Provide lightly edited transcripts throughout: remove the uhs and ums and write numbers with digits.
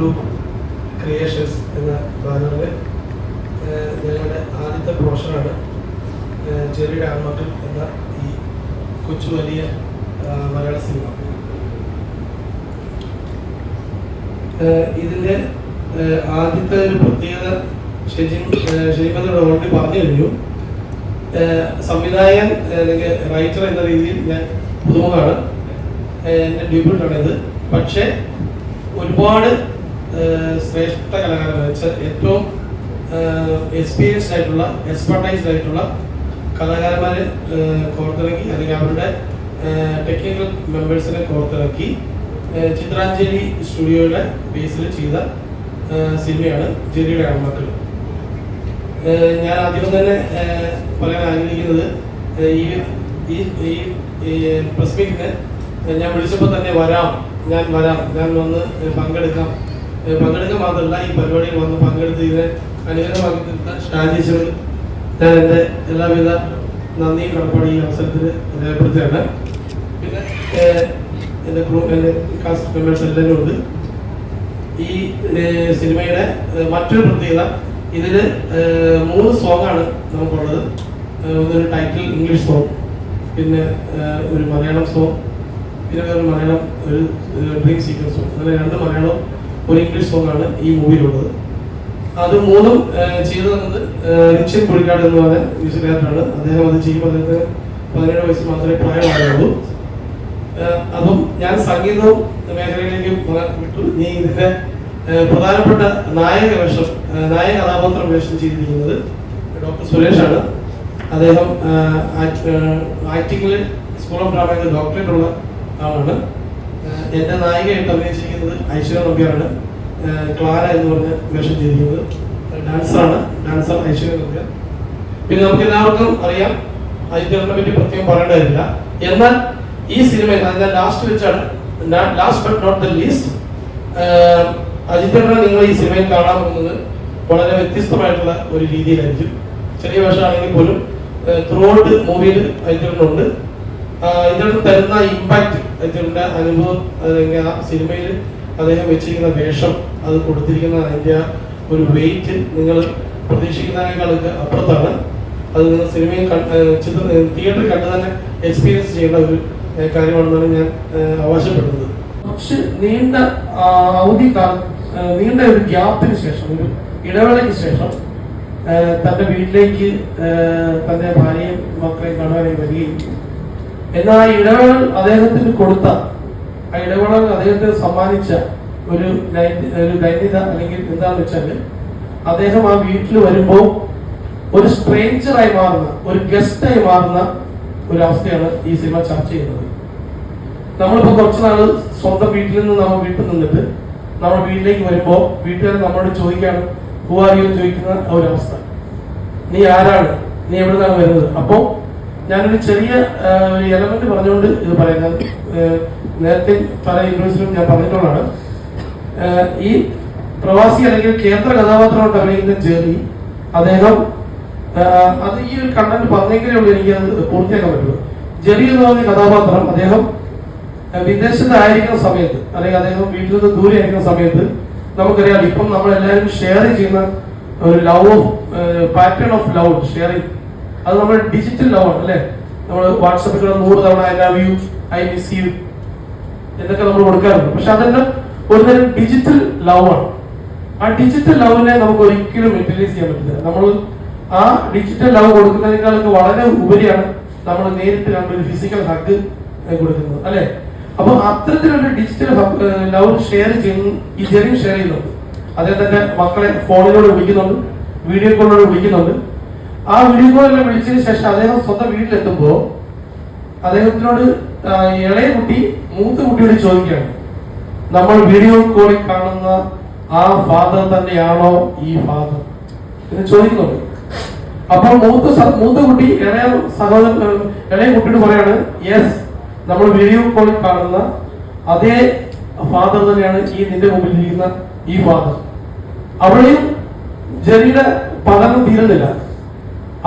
Group creations എന്ന ബാനറിൽ ഞങ്ങളുടെ ആദ്യത്തെ പ്രൊഫഷനാണ് ജെറിയുടെ ആൺമക്കൾ എന്ന ഈ കൊച്ചു വലിയ മലയാള സിനിമ. ഇതിൻ്റെ ആദ്യത്തെ ഒരു പ്രത്യേകത ശരിക്കും ഓൾറെഡി പറഞ്ഞു കഴിഞ്ഞു. സംവിധായകൻ അല്ലെങ്കിൽ റൈറ്റർ എന്ന രീതിയിൽ ഞാൻ പുതുമുഖാണ്, എൻ്റെ ഡെബ്യൂട്ടാണിത്. പക്ഷേ ഒരുപാട് ശ്രേഷ്ഠ കലാകാരന്മാർ വെച്ചാൽ ഏറ്റവും എക്സ്പീരിയൻസ്ഡ് ആയിട്ടുള്ള എക്സ്പെർട്ടൈസ്ഡ് ആയിട്ടുള്ള കലാകാരന്മാരെ കോർത്തിറക്കി അല്ലെങ്കിൽ അവരുടെ ടെക്നിക്കൽ മെമ്പേഴ്സിനെ കോർത്തിറക്കി ചിത്രാഞ്ജലി സ്റ്റുഡിയോയുടെ ബേസിൽ ചെയ്ത സിനിമയാണ് ജെറിയുടെ ആൺമക്കൾ. ഞാൻ ആദ്യം തന്നെ പറയാൻ ആഗ്രഹിക്കുന്നത് ഈ പ്രസ് മീറ്റിന് ഞാൻ വിളിച്ചപ്പോൾ തന്നെ ഞാൻ വന്ന് പങ്കെടുക്കാൻ മാത്രമല്ല ഈ പരിപാടിയിൽ വന്ന് പങ്കെടുത്ത് ഇതിനെ അനുഗ്രഹമാക്കി തീർത്ത ഷാജീശ്വരൻ ഞാൻ എൻ്റെ എല്ലാവിധ നന്ദിയും കടപ്പാടും ഈ അവസരത്തിൽ രേഖപ്പെടുത്തുകയാണ്. പിന്നെ എൻ്റെ കാസ്റ്റ് മെമ്പേഴ്സ് എല്ലാവരും ഉണ്ട്. ഈ സിനിമയുടെ മറ്റൊരു പ്രത്യേകത, ഇതിൽ 3 സോങ്ങാണ് നമുക്കുള്ളത്. ഒരു ടൈറ്റിൽ ഇംഗ്ലീഷ് സോങ്, പിന്നെ ഒരു മലയാളം സോങ്, പിന്നെ വേറൊരു മലയാളം ഒരു ഡ്രീം സീക്വൻസ് സോങ്. അങ്ങനെ 2 മലയാളം ഒരു ഇംഗ്ലീഷ് സോങ്ങാണ് ഈ മൂവിയിലുള്ളത്. അത് 3ഉം ചെയ്തു തന്നത് റിച്ചൻ പുളിക്കാട് എന്ന് പറഞ്ഞ മ്യൂസിക് ഡയറക്ടറാണ്. അദ്ദേഹം അത് ചെയ്യുമ്പോൾ അദ്ദേഹത്തിന് 17 വയസ്സ് മാത്രമേ പ്രായമായുള്ളൂ. അപ്പം ഞാൻ സംഗീതവും മേഖലയിലേക്ക് വിട്ടു. നീ ഇതിന്റെ പ്രധാനപ്പെട്ട നായക കഥാപാത്രം വേഷം ചെയ്തിരിക്കുന്നത് ഡോക്ടർ സുരേഷാണ്. അദ്ദേഹം ആക്ടിങ്ങിൽ സ്കൂൾ ഓഫ് ഡ്രാമയിൽ ഡോക്ടറേറ്റ് ഉള്ള ആളാണ്. എൻ്റെ നായികയായിട്ട് അഭിനയിച്ചിരിക്കുന്നത് ഐശ്വര്യ നമ്പ്യാറാണ്. ക്ലാര എന്ന് പറഞ്ഞ വേഷം ചെയ്തിരിക്കുന്നത് ഡാൻസർ ഐശ്വര്യ നമ്പ്യാർ. പിന്നെ നമുക്ക് എല്ലാവർക്കും അറിയാം, ഐശ്വര്യനെ പറ്റി പ്രത്യേകം പറയേണ്ടതില്ല. എന്നാൽ ഈ സിനിമയിൽ അതിന്റെ last but not the least, അജിത്തേട്ടനെ നിങ്ങൾ ഈ സിനിമയിൽ കാണാൻ പോകുന്നത് വളരെ വ്യത്യസ്തമായിട്ടുള്ള ഒരു രീതിയിലായിരിക്കും. ചെറിയ വേഷമാണെങ്കിൽ പോലും ത്രൂ ഔട്ട് മൂവിയിൽ അജിത്തേട്ടനുണ്ട്. ഇതിനകത്ത് തരുന്ന ഇമ്പാക്ട്, അജിത്തേട്ടൻ്റെ അനുഭവം, അല്ലെങ്കിൽ ആ സിനിമയിൽ അദ്ദേഹം വെച്ചിരിക്കുന്ന വേഷം, അത് കൊടുത്തിരിക്കുന്ന അതിൻ്റെ ആ ഒരു വെയിറ്റ് നിങ്ങൾ പ്രതീക്ഷിക്കുന്നതിനേക്കാളൊക്കെ അപ്പുറത്താണ്. അത് നിങ്ങൾ സിനിമയിൽ തിയേറ്ററിൽ കണ്ട് തന്നെ എക്സ്പീരിയൻസ് ചെയ്യേണ്ട ഒരു കാര്യമാണെന്നാണ് ഞാൻ അവകാശപ്പെടുന്നത്. പക്ഷെ നീണ്ട ഒരു ഗ്യാപ്പിന് ശേഷം, ഒരു ഇടവേളയ്ക്ക് ശേഷം തൻ്റെ വീട്ടിലേക്ക് തൻ്റെ ഭാര്യയും മക്കളെയും കാണുവാനായി വരികയും, എന്നാൽ ആ ഇടവേള അദ്ദേഹത്തിന് കൊടുത്ത, ആ ഇടവേള അദ്ദേഹത്തിന് സമ്മാനിച്ച ഒരു ദൈന്യത അല്ലെങ്കിൽ എന്താണെന്ന് വെച്ചാൽ, അദ്ദേഹം ആ വീട്ടിൽ വരുമ്പോൾ ഒരു സ്ട്രേഞ്ചറായി മാറുന്ന, ഒരു ഗസ്റ്റായി മാറുന്ന ഒരു അവസ്ഥയാണ് ഈ സിനിമ ചർച്ച ചെയ്യുന്നത്. നമ്മളിപ്പോൾ കുറച്ച് നാൾ സ്വന്തം വീട്ടിൽ നിന്നിട്ട് നമ്മുടെ വീട്ടിലേക്ക് വരുമ്പോൾ വീട്ടുകാർ നമ്മളോട് ചോദിക്കാണ് ഹു ആർ യു ചോദിക്കുന്ന ഒരവസ്ഥ. നീ ആരാണ്, നീ എവിടെ നിന്നാണ് വരുന്നത്? അപ്പോൾ ഞാനൊരു ചെറിയ ഒരു എലമെന്റ് പറഞ്ഞുകൊണ്ട് ഇത് പറയുന്നത്, നേരത്തെ പല യൂണിവേഴ്സിറ്റിയിലും ഞാൻ പറഞ്ഞിട്ടുള്ളതാണ്. ഈ പ്രവാസി അല്ലെങ്കിൽ കേന്ദ്ര കഥാപാത്രമായിട്ട് അഭിനയിക്കുന്ന ജെറി, അദ്ദേഹം അത് ഈ ഒരു കണ്ടന്റ് പറഞ്ഞെങ്കിലേ ഉള്ളൂ എനിക്ക് അത് പൂർത്തിയാക്കാൻ പറ്റുള്ളൂ. ജെറി എന്ന് പറഞ്ഞ കഥാപാത്രം അദ്ദേഹം വിദേശത്തായിരിക്കുന്ന സമയത്ത്, അല്ലെങ്കിൽ അദ്ദേഹം വീട്ടിൽ നിന്ന് ദൂരെ ആയിരിക്കുന്ന സമയത്ത്, നമുക്കറിയാം ഇപ്പം നമ്മളെല്ലാവരും ഷെയർ ചെയ്യുന്ന ഒരു പാറ്റേൺ ഓഫ് ലവ് ഷെയറിങ്, അത് നമ്മൾ ഡിജിറ്റൽ ലവ് ആണ് അല്ലേ. നമ്മൾ വാട്സപ്പിൽ 100 തവണ I love you, I miss you എന്നൊക്കെ നമ്മൾ കൊടുക്കാറുണ്ട്. പക്ഷെ അതെല്ലാം ഒരുതരം ഡിജിറ്റൽ ലവ് ആണ്. ആ ഡിജിറ്റൽ ലവിനെ നമുക്ക് ഒരിക്കലും യൂട്ടിലൈസ് ചെയ്യാൻ പറ്റില്ല. നമ്മൾ ആ ഡിജിറ്റൽ ലവ് കൊടുക്കുന്നതിനേക്കാളൊക്കെ വളരെ ഉപരിയാണ് നമ്മൾ നേരിട്ട് കണ്ടൊരു ഫിസിക്കൽ ഹഗ് കൊടുക്കുന്നത് അല്ലെ. അപ്പൊ അത്തരത്തിലൊരു ഡിജിറ്റൽ ലവ് ഷെയർ ചെയ്യുന്നു ഈ ജെറി ഷെയർ ചെയ്യുന്നുണ്ട്. അദ്ദേഹത്തിന്റെ മക്കളെ ഫോണിലൂടെ വിളിക്കുന്നുണ്ട്, വീഡിയോ കോളിലൂടെ വിളിക്കുന്നുണ്ട്. ആ വീഡിയോ കോളിലെല്ലാം വിളിച്ചതിന് ശേഷം അദ്ദേഹം സ്വന്തം വീട്ടിലെത്തുമ്പോൾ അദ്ദേഹത്തിനോട് ഇളയ കുട്ടി മൂത്ത കുട്ടിയോട് ചോദിക്കുകയാണ്, നമ്മൾ വീഡിയോ കോളിൽ കാണുന്ന ആ ഫാദർ തന്നെയാണോ ഈ ഫാദർ എന്ന് ചോദിക്കുന്നുണ്ട്. അപ്പോൾ മൂത്ത കുട്ടി ഇളയ കുട്ടിയോട് പറയാണ്, യെസ്, നമ്മൾ വീഡിയോ കോളിൽ കാണുന്ന അതേ ഫാദർ തന്നെയാണ് ഈ നിന്റെ മുമ്പിൽ ഇരിക്കുന്ന ഈ ഫാദർ. അവിടെയും ജെറിയുടെ പഠനം തീരുന്നില്ല.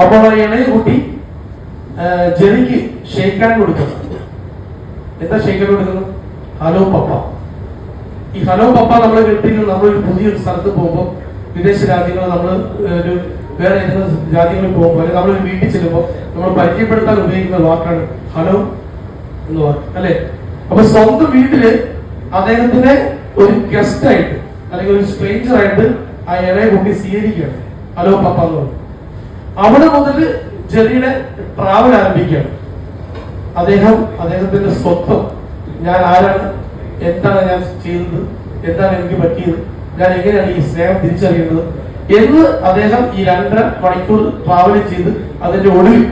അപ്പോൾ ഇളയ കുട്ടി ജെറിക്ക് ഷേക്ക് ഹാൻഡ് കൊടുക്കുന്നു. എന്താ ഷേക്ക് ഹാൻഡ് കൊടുക്കുന്നത്? ഹലോ പപ്പ. ഈ ഹലോ പപ്പ നമ്മൾ കേട്ടിരിക്കുന്നത് നമ്മളൊരു പുതിയൊരു സ്ഥലത്ത് പോകുമ്പോൾ വിദേശ രാജ്യങ്ങൾ നമ്മൾ ഒരു വേറെ ഏതെങ്കിലും രാജ്യങ്ങളിൽ പോകുമ്പോൾ അല്ലെങ്കിൽ നമ്മളൊരു വീട്ടിൽ ചെല്ലുമ്പോൾ നമ്മൾ പരിചയപ്പെടുത്താൻ ഉപയോഗിക്കുന്ന വാക്കാണ് ഹലോ എന്ന് വാക്ക് അല്ലെ. അപ്പൊ സ്വന്തം വീട്ടില് അദ്ദേഹത്തിനെ ഒരു ഗസ്റ്റ് ആയിട്ട് അല്ലെങ്കിൽ ഒരു സ്ട്രേഞ്ചർ ആയിട്ട് ആ ഇളയ കുട്ടി സ്വീകരിക്കുകയാണ് ഹലോ പപ്പ എന്ന് പറഞ്ഞു. അവിടെ മുതൽ ജെറിയുടെ ട്രാവൽ ആരംഭിക്കുകയാണ്. അദ്ദേഹത്തിന്റെ സ്വത്വം, ഞാൻ ആരാണ്, എന്താണ് ഞാൻ ചെയ്തത്, എന്താണ് എനിക്ക് പറ്റിയത്, ഞാൻ എങ്ങനെയാണ് ഈ സ്നേഹം തിരിച്ചറിയുന്നത് എന്ന് അദ്ദേഹം ഈ 2.5 മണിക്കൂർ ട്രാവൽ ചെയ്ത് അതിന്റെ ഒടുവിൽ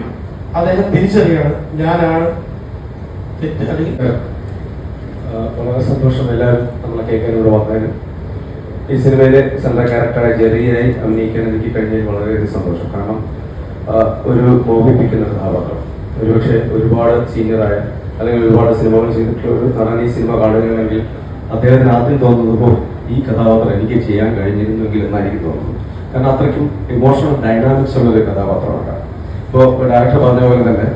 അദ്ദേഹം തിരിച്ചറിയാണ് ഞാനാണ് തെറ്റ്. അല്ലെങ്കിൽ വളരെ സന്തോഷം എല്ലാവരും നമ്മളെ കേൾക്കാനോട് വന്നതിനും ഈ സിനിമയിലെ സെൻട്രൽ ക്യാരക്ടറായി ജെറിയായി അഭിനയിക്കാൻ എനിക്ക് കഴിഞ്ഞതിൽ വളരെയധികം സന്തോഷം. കാരണം ഒരു മോഹിപ്പിക്കുന്ന കഥാപാത്രം, ഒരുപക്ഷെ ഒരുപാട് സീനിയറായ അല്ലെങ്കിൽ ഒരുപാട് സിനിമകൾ ചെയ്തിട്ടുള്ള ഒരു നടൻ ഈ സിനിമ കാണുകയാണെങ്കിൽ അദ്ദേഹത്തിന് ആദ്യം തോന്നുന്നത് ഈ കഥാപാത്രം എനിക്ക് ചെയ്യാൻ കഴിഞ്ഞിരുന്നെങ്കിൽ എന്നായിരിക്കും തോന്നുന്നത്. കാരണം അത്രയ്ക്കും ഇമോഷണൽ ഡൈനാമിക്സ് ഉള്ള ഒരു കഥാപാത്രമാണ്. ഇപ്പോൾ ഡയറക്ടർ പറഞ്ഞ പോലെ തന്നെ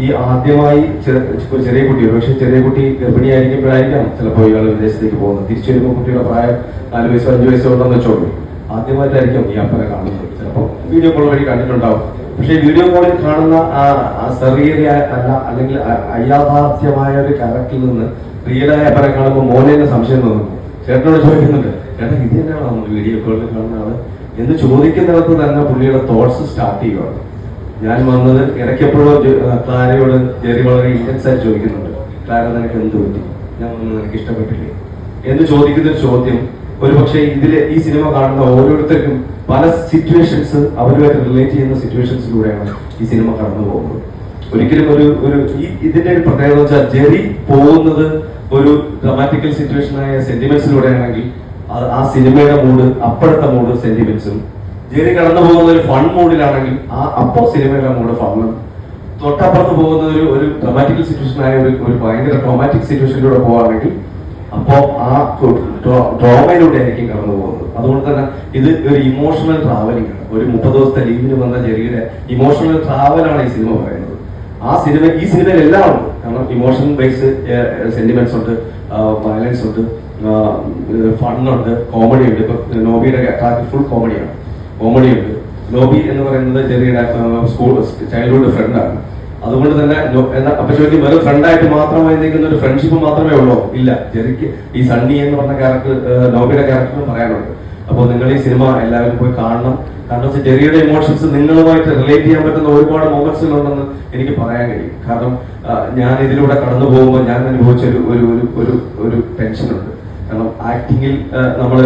ഈ ആദ്യമായി ചെറിയ കുട്ടി, ഒരുപക്ഷെ ചെറിയ കുട്ടി ഗർഭിണിയായിരിക്കുമ്പോഴായിരിക്കാം ചിലപ്പോൾ ഇയാൾ വിദേശത്തേക്ക് പോകുന്നത്. തിരിച്ചു വരുമ്പോൾ കുട്ടിയുടെ പ്രായം 4 വയസ്സോ 5 വയസ്സോ ഉണ്ടെന്ന് വെച്ചോളൂ. ആദ്യമായിട്ടായിരിക്കും ഈ അപ്പനെ കാണുന്നത്. ചിലപ്പോൾ വീഡിയോ കോൾ വഴി കണ്ടിട്ടുണ്ടാവും. പക്ഷേ വീഡിയോ കോളിൽ കാണുന്ന ആ സെറിയറി അല്ല അല്ലെങ്കിൽ അയാഥാർത്ഥ്യമായ ഒരു ക്യാരക്ടറിൽ നിന്ന് റിയലായ അപ്പനെ കാണുമ്പോൾ മോനെ സംശയം തോന്നുന്നു. ചേട്ടനോട് ചോദിക്കുന്നുണ്ട്, ചേട്ടൻ ഇത് തന്നെയാണോ നമ്മൾ വീഡിയോ കോളിൽ കാണുന്ന ആള് എന്ന് ചോദിക്കുന്നിടത്ത് തന്നെ പുള്ളിയുടെ തോട്ട്സ് സ്റ്റാർട്ട് ചെയ്യുകയാണ്. ഞാൻ വന്നത് ഇടയ്ക്കെപ്പോഴോ ക്ലാരയോട് ജെറി വളരെ ഇന്റൻസ് ആയിട്ട് ചോദിക്കുന്നുണ്ട്, ക്ലാര നിനക്ക് എന്ത് പറ്റി, ഞാൻ വന്നത് നിനക്ക് ഇഷ്ടപ്പെട്ടില്ലേ എന്ന് ചോദിക്കുന്ന ഒരു ചോദ്യം ഒരുപക്ഷെ ഈ സിനിമ കാണുന്ന ഓരോരുത്തർക്കും പല സിറ്റുവേഷൻസ് അവരുമായിട്ട് റിലേറ്റ് ചെയ്യുന്ന സിറ്റുവേഷൻസിലൂടെയാണ് ഈ സിനിമ കടന്നു പോകുന്നത്. ഒരിക്കലും ഇതിന്റെ ഒരു പ്രത്യേകത വെച്ചാൽ ജെറി പോകുന്നത് ഒരു ഡ്രമാറ്റിക്കൽ സിറ്റുവേഷനായ സെന്റിമെന്റ്സിലൂടെയാണെങ്കിൽ ആ സിനിമയുടെ മൂഡ് അപ്പോഴത്തെ മൂഡ് സെന്റിമെന്റ്സും, ജെറി കടന്നു പോകുന്ന ഒരു ഫൺ മൂഡിലാണെങ്കിൽ അപ്പോൾ സിനിമയുടെ മൂഡ് ഫണ്ണും, തൊട്ടപ്പുറത്ത് പോകുന്ന ഒരു ഡ്രമാറ്റിക്കൽ സിറ്റുവേഷനായ ഒരു ഭയങ്കര ട്രോമാറ്റിക് സിറ്റുവേഷനിലൂടെ പോവാണെങ്കിൽ അപ്പോൾ ആ ട്രോമയിലൂടെ ആയിരിക്കും കടന്നു പോകുന്നത്. അതുകൊണ്ട് തന്നെ ഇത് ഒരു ഇമോഷണൽ ട്രാവലിംഗ് ആണ്. ഒരു 30 ദിവസത്തെ ലീവിന് വന്ന ജെറിയുടെ ഇമോഷണൽ ട്രാവലാണ് ഈ സിനിമ പറയുന്നത്. ഈ സിനിമയിൽ എല്ലാം ഉണ്ട്. കാരണം ഇമോഷൻ ബേസ് സെന്റിമെന്റ്സ് ഉണ്ട്, വയലൻസ് ഉണ്ട്, ഫണ്ണുണ്ട്, കോമഡി ഉണ്ട്. ഇപ്പൊ നോബിയുടെ അറ്റാക്ക് ഫുൾ കോമഡി ഉണ്ട്. നോബി എന്ന് പറയുന്നത് ജെറിയുടെ സ്കൂൾ ചൈൽഡ്ഹുഡ് ഫ്രണ്ടാണ്. അതുകൊണ്ട് തന്നെ അപ്പൊ ചോദിക്കും വെറും ഫ്രണ്ടായിട്ട് മാത്രമായി നിൽക്കുന്ന ഒരു ഫ്രണ്ട്ഷിപ്പ് മാത്രമേ ഉള്ളൂ? ഇല്ല, ജെറിക്ക് ഈ സണ്ണി എന്ന് പറഞ്ഞ ക്യാരക്ടർ, നോബിയുടെ ക്യാരക്ടറിനും പറയാനുണ്ട്. അപ്പോൾ നിങ്ങൾ ഈ സിനിമ എല്ലാവരും പോയി കാണണം. കാരണം വെച്ചാൽ ജെറിയുടെ ഇമോഷൻസ് നിങ്ങളുമായിട്ട് റിലേറ്റ് ചെയ്യാൻ പറ്റുന്ന ഒരുപാട് മൊമെന്റ്സുകളുണ്ടെന്ന് എനിക്ക് പറയാൻ കഴിയും. കാരണം ഞാൻ ഇതിലൂടെ കടന്നു പോകുമ്പോൾ ഞാൻ അനുഭവിച്ച ഒരു ടെൻഷനുണ്ട്. കാരണം ആക്ടിങ്ങിൽ നമ്മൾ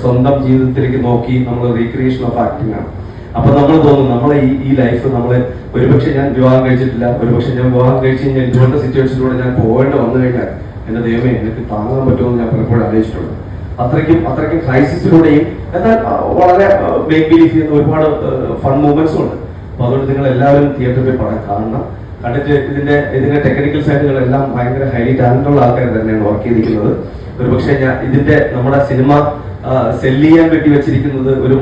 സ്വന്തം ജീവിതത്തിലേക്ക് നോക്കി നമ്മൾ റീക്രിയേഷൻ ഓഫ് ആക്ടിങ് ആണ്. അപ്പൊ നമ്മൾ തോന്നും നമ്മളെ ഈ ലൈഫ് നമ്മളെ ഒരുപക്ഷെ ഞാൻ വിവാഹം കഴിച്ചിട്ടില്ല, ഒരുപക്ഷെ ഞാൻ വിവാഹം കഴിച്ച് കഴിഞ്ഞാൽ ഇതുപോലത്തെ സിറ്റുവേഷനിലൂടെ ഞാൻ പോകേണ്ടി വന്നു കഴിഞ്ഞാൽ എന്റെ ദൈവമേ എനിക്ക് താങ്ങാൻ പറ്റുമെന്ന് ഞാൻ പലപ്പോഴും ആലോചിച്ചിട്ടുണ്ട്. അത്രയ്ക്കും ക്രൈസിസിലൂടെയും എന്നാൽ വളരെ മേക്ക് ബിലീഫ് ചെയ്യുന്ന ഒരുപാട് ഫൺ മൂവ്മെന്റ്സും ഉണ്ട്. അപ്പൊ അതുകൊണ്ട് നിങ്ങൾ എല്ലാവരും തിയേറ്ററിൽ പോയി പടം കാണണം. കണ്ടിട്ട് ഇതിന്റെ ടെക്നിക്കൽ സൈഡുകളെല്ലാം ഭയങ്കര ഹൈലി ടാലന്റുള്ള ആൾക്കാർ തന്നെയാണ് വർക്ക് ചെയ്തിരിക്കുന്നത്. ഒരുപക്ഷെ നമ്മുടെ സിനിമ സെല്ല് ചെയ്യാൻ വേണ്ടി വെച്ചിരിക്കുന്നത് ഒരു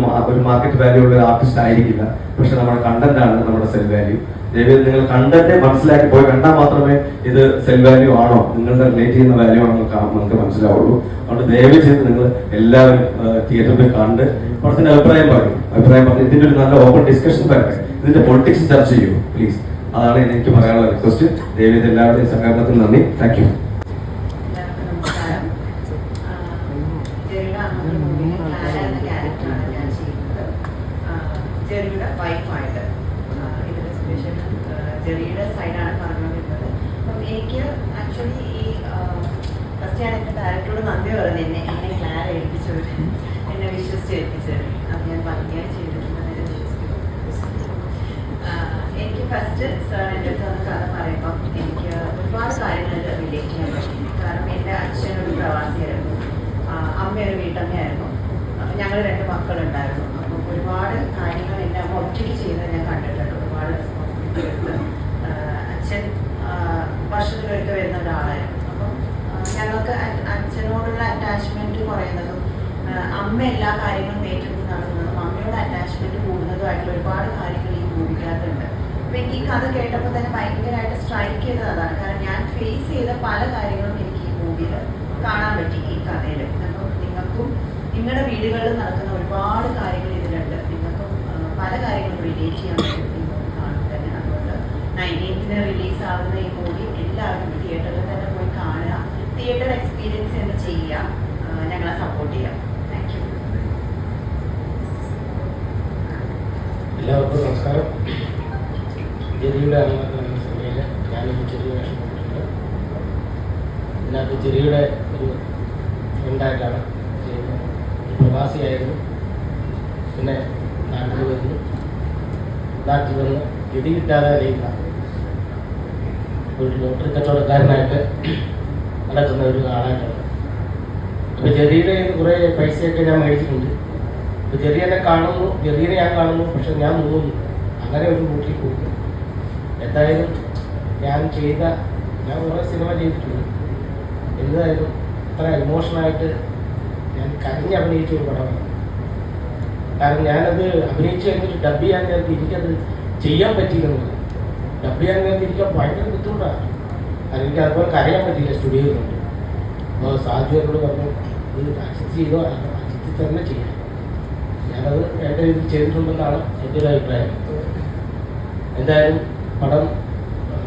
മാർക്കറ്റ് വാല്യൂ ഉള്ള ആർട്ടിസ്റ്റ് ആയിരിക്കില്ല. പക്ഷെ നമ്മുടെ കണ്ടന്റ് ആണ് നമ്മുടെ സെൽ വാല്യൂ. ദയവേത് നിങ്ങൾ കണ്ടന്റ് മനസ്സിലാക്കി പോയി കണ്ടാൽ മാത്രമേ ഇത് സെൽ വാല്യൂ ആണോ, നിങ്ങളുടെ റിലേറ്റ് ചെയ്യുന്ന വാല്യൂ ആണോ നമുക്ക് മനസ്സിലാവുള്ളൂ. അതുകൊണ്ട് ദയവ് ചെയ്ത് നിങ്ങൾ എല്ലാവരും തിയേറ്ററിൽ പോയി കണ്ട് കുറച്ചിന്റെ അഭിപ്രായം പറഞ്ഞു ഇതിന്റെ ഒരു നല്ല ഓപ്പൺ ഡിസ്കഷൻ വരട്ടെ, ഇതിന്റെ പൊളിറ്റിക്സ് ചർച്ച ചെയ്യൂ പ്ലീസ്. അതാണ് എനിക്ക് പറയാനുള്ള റിക്വസ്റ്റ്. ദയവേത് എല്ലാവരുടെയും സഹകരണത്തിന് നന്ദി. Thank you. ജെറിയുടെ വൈഫായിട്ട് ഇതിന്റെ സിറ്റുവേഷൻ ജെറിയുടെ സൈഡാണ് പറഞ്ഞുകൊണ്ടിരുന്നത്. അപ്പം എനിക്ക് ആക്ച്വലി ഈ ഫസ്റ്റ് ഞാൻ എൻ്റെ ഡയറക്ടറോട് നന്ദി പറഞ്ഞു, എന്നെ ക്ലാര ഏൽപ്പിച്ചത്, എന്നെ വിശ്വസിച്ച് ഏൽപ്പിച്ചത്. അത് ഞാൻ ഭംഗിയായി ചെയ്തിട്ടുണ്ടെന്ന് വിശ്വസിക്കുന്നു. എനിക്ക് ഫസ്റ്റ് സാർ എൻ്റെ അടുത്ത് വന്ന് കഥ പറയുമ്പം എനിക്ക് ഒരുപാട് കാര്യങ്ങൾ റിലേറ്റ് ചെയ്യാൻ പറ്റി. കാരണം എൻ്റെ അച്ഛനൊരു പ്രവാസിയായിരുന്നു, അമ്മ ഒരു വീട്ടമ്മയായിരുന്നു. അപ്പം ഞങ്ങൾ 2 മക്കളുണ്ടായിരുന്നു. അപ്പം ഒരുപാട് കാര്യങ്ങൾ എൻ്റെ അമ്മ ഒറ്റയ്ക്ക് ചെയ്യുന്നത് ഞാൻ കണ്ടിട്ടുണ്ട്. ഒരുപാട് റെസ്പോൺസിബിലിറ്റി എടുത്ത് അച്ഛൻ വർഷത്തിലൊരിക്കൽ വരുന്ന ഒരാളായിരുന്നു. അപ്പം ഞങ്ങൾക്ക് അച്ഛനോടുള്ള അറ്റാച്ച്മെൻറ്റ് കുറയുന്നതും അമ്മ എല്ലാ കാര്യങ്ങളും ഏറ്റെടുത്ത് നടത്തുന്നതും അമ്മയോട് അറ്റാച്ച്മെൻറ്റ് കൂടുന്നതുമായിട്ടുള്ള ഒരുപാട് കാര്യങ്ങൾ ഈ മൂവിക്കകത്തുണ്ട്. അപ്പം എനിക്ക് ഈ കഥ കേട്ടപ്പോൾ തന്നെ ഭയങ്കരമായിട്ട് സ്ട്രൈക്ക് ചെയ്തത് അതാണ്. കാരണം ഞാൻ ഫേസ് ചെയ്ത പല കാര്യങ്ങളും എനിക്ക് ഈ മൂവിയിൽ കാണാൻ പറ്റി ഈ കഥയിൽ. നിങ്ങൾക്കും നിങ്ങളുടെ വീടുകളിൽ നടക്കുന്ന ഒരുപാട് കാര്യങ്ങൾ ഇതിലുണ്ട്. നിങ്ങൾക്കും പല കാര്യങ്ങളും റിലേറ്റ് ചെയ്യാൻ പറ്റും ഈ മൂവി കാണുമ്പോൾ തന്നെ. അതുകൊണ്ട് 19th റിലീസ് ആവുന്ന ഈ മൂവി എല്ലാവരും തിയേറ്ററിൽ തന്നെ പോയി കാണുക, തിയേറ്റർ എക്സ്പീരിയൻസ് തന്നെ ചെയ്യുക, ഞങ്ങളെ സപ്പോർട്ട് ചെയ്യാം. Thank you. എല്ലാവർക്കും നമസ്കാരം. ജെറിയുടെ സിനിമയിൽ ഞാനൊരു ചെറിയ വേഷം കൊടുത്തിട്ടുണ്ട്. ഇതിനകത്ത് ജെറിയുടെ ഒരു ഫ്രണ്ടായിട്ടാണ് ചെയ്യുന്നത്. പ്രവാസിയായിരുന്നു, പിന്നെ നാട്ടിൽ വന്ന് ഗതി കിട്ടാതെ അറിയില്ല ഒരു ലോട്ടറി കച്ചവടക്കാരനായിട്ട് നടക്കുന്ന ഒരു ആളായിട്ടാണ്. അപ്പോൾ ജെറിയുടെ കുറേ പൈസയൊക്കെ ഞാൻ മേടിച്ചിട്ടുണ്ട്. അപ്പോൾ ജെറിയെ കാണുന്നു, ജെറിയെ ഞാൻ കാണുന്നു, പക്ഷെ ഞാൻ മുങ്ങുന്നു. അങ്ങനെ ഒരു റൂട്ടിൽ പോകുന്നു. എന്തായാലും ഞാൻ കുറേ സിനിമ ചെയ്തിട്ടുണ്ട്. എന്തായാലും അത്ര ഇമോഷണലായിട്ട് ഞാൻ കരഞ്ഞ് അഭിനയിച്ച ഒരു പടമാണ്. കാരണം ഞാനത് അഭിനയിച്ച് കഴിഞ്ഞിട്ട് ഡബ് ചെയ്യാൻ നേരത്തെ എനിക്കത് ചെയ്യാൻ പറ്റിയില്ലെന്നുള്ളത്. ഡബ് ചെയ്യാൻ നേരത്തെ എനിക്ക് ഭയങ്കര ബുദ്ധിമുട്ടാണ്. കാരണം എനിക്ക് അതുപോലെ കരയാൻ പറ്റിയില്ല സ്റ്റുഡിയോയിലുണ്ട്. അപ്പോൾ സാജുവിനോട് പറഞ്ഞു, ഇത് അജിത്ത് ചെയ്തോ അജിത്ത് തന്നെ ചെയ്യാം. ഞാനത് എൻ്റെ രീതിയിൽ ചെയ്തിട്ടുണ്ടെന്നാണ് എൻ്റെ ഒരു അഭിപ്രായം. എന്തായാലും പടം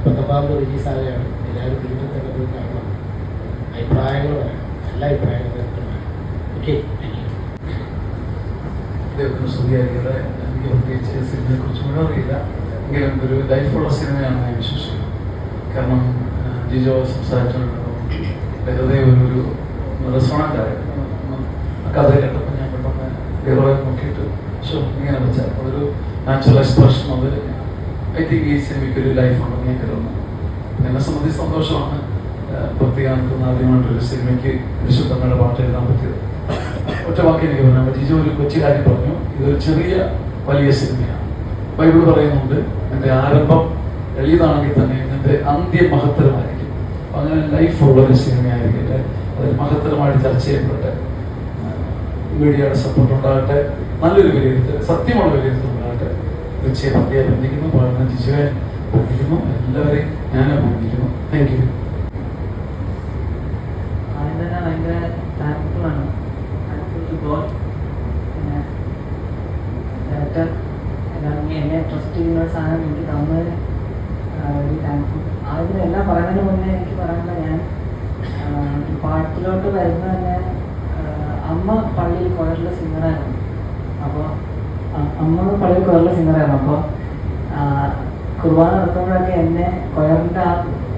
19 റിലീസാവുകയാണ്. എല്ലാവരും തിയേറ്ററിൽ തന്നെ പോയി കാണണം, അഭിപ്രായങ്ങൾ പറയണം, എല്ലാ അഭിപ്രായങ്ങളും വ്യക്തമാണ്. Okay, thank you. ദൈവത്തിന് സ്തുതിയായിരിക്കട്ടെ. എനിക്ക് പ്രത്യേകിച്ച് സിനിമയെ കുറിച്ച് മുഴുവൻ അറിയില്ല, എങ്കിലും ഒരു ലൈഫുള്ള സിനിമയാണ് ഞാൻ വിശ്വസിക്കുന്നത്. കാരണം ജിജോ സംസാരിച്ചിട്ടുണ്ടാവും, ഹൃദയം ഒരു റെസ്റ്റോറൻ്റ് ആയിരുന്നു. ആ കഥ കേട്ടപ്പോൾ ഞാൻ പെട്ടെന്ന് ഹീറോയെ നോക്കിയിട്ട് ഇങ്ങനെ വെച്ചാൽ അതൊരു നാച്ചുറൽ എക്സ്പ്രഷൻ. അത് ഐ തിങ്ക് ഈ സിനിമയ്ക്ക് ഒരു ലൈഫുണ്ടെന്ന് ഞാൻ കരുതുന്നു. എന്നെ സംബന്ധിച്ച് സന്തോഷമാണ് ഭക്തിഗാനത്തിന് ആദ്യമായിട്ടൊരു സിനിമയ്ക്ക് വിശുദ്ധങ്ങളുടെ പാട്ട് എഴുതാൻ പറ്റിയത്. ഒറ്റ വാക്ക് എനിക്ക് പറയാം. ജിജു ഒരു കൊച്ചു കാര്യം പറഞ്ഞു, ഇതൊരു ചെറിയ വലിയ സിനിമയാണ്. ബൈബിൾ പറയുന്നുണ്ട്, എൻ്റെ ആരംഭം എളിയതാണെങ്കിൽ തന്നെ എൻ്റെ അന്ത്യം മഹത്തരമായിരിക്കും. അങ്ങനെ ലൈഫുള്ളൊരു സിനിമയായിരിക്കട്ടെ, അതിൽ മഹത്തരമായിട്ട് ചർച്ച ചെയ്യപ്പെടട്ടെ, മീഡിയയുടെ സപ്പോർട്ട് ഉണ്ടാകട്ടെ, നല്ലൊരു വിലയിരുത്തൽ, സത്യമുള്ള വിലയിരുത്തൽ ഉണ്ടാകട്ടെ. തീർച്ചയായും അദ്ദേഹം അഭിനയിക്കുന്നു, പാടുന്ന ജിജുവെ അഭിനയിക്കുന്നു, എല്ലാവരെയും ഞാൻ അഭിനന്ദിക്കുന്നു. Thank you. ഭയങ്കര താങ്ക്ഫുള്ളാണ്. Thankful to God. പിന്നെ ഡയറക്ടർ എന്നെ ട്രസ്റ്റ് ചെയ്യുന്ന ഒരു സാധനം എനിക്ക് തന്നതിന് വെരി താങ്ക്ഫുൾ. അതിനെല്ലാം പറയുന്നതിന് മുന്നേ എനിക്ക് പറയാനുള്ള, ഞാൻ പാട്ടിലോട്ട് വരുന്ന തന്നെ അമ്മ പള്ളിയിൽ കൊയറിലെ സിംഗറായിരുന്നു. അപ്പോൾ അമ്മ പള്ളിയിൽ കൊയറിലെ സിംഗറായിരുന്നു. അപ്പോൾ കുർബാന നടത്തുമ്പോഴൊക്കെ എന്നെ കൊയറിൻ്റെ